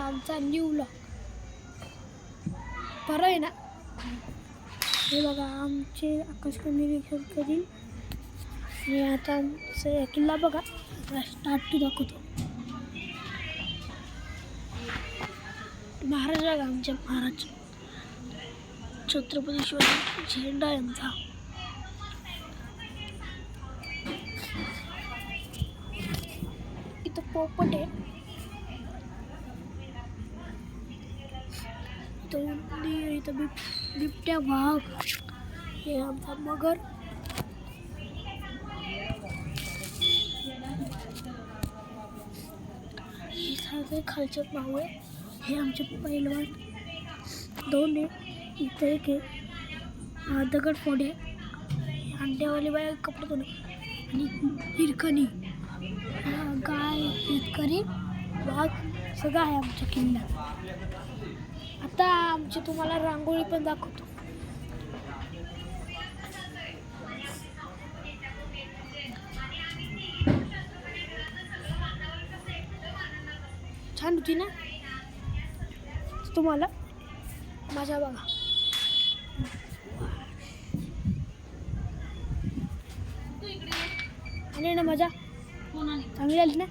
आमचा new vlog. बरं आहे ना. हे बघा आमचे आकाशकंदील निरीक्षण करील. आणि आता आमचं किल्ला बघा स्टार्ट टू दाखवतो. महाराज बघा आमचे महाराज छत्रपती शिवाजी झेंडा यांचा. इथं पोपट आहे, इथं बिबट्या, वाघ, हे आमचा मगर. हे सगळे खालचे भाऊ आहे. हे आमचे पैलवान 2 आहे. इथं एक आहे दगडफोड आहे. अंड्यावाली बाई कपडे धुणं आणि हिरकणी, गाय, हिरकणी, वाघ सगळं आहे आमच्या किल्ल्यात. आता आमची तुम्हाला रांगोळी पण दाखवतो. छान होती ना. तुम्हाला मजा बघा. आणि ना मजा चांगली आली ना.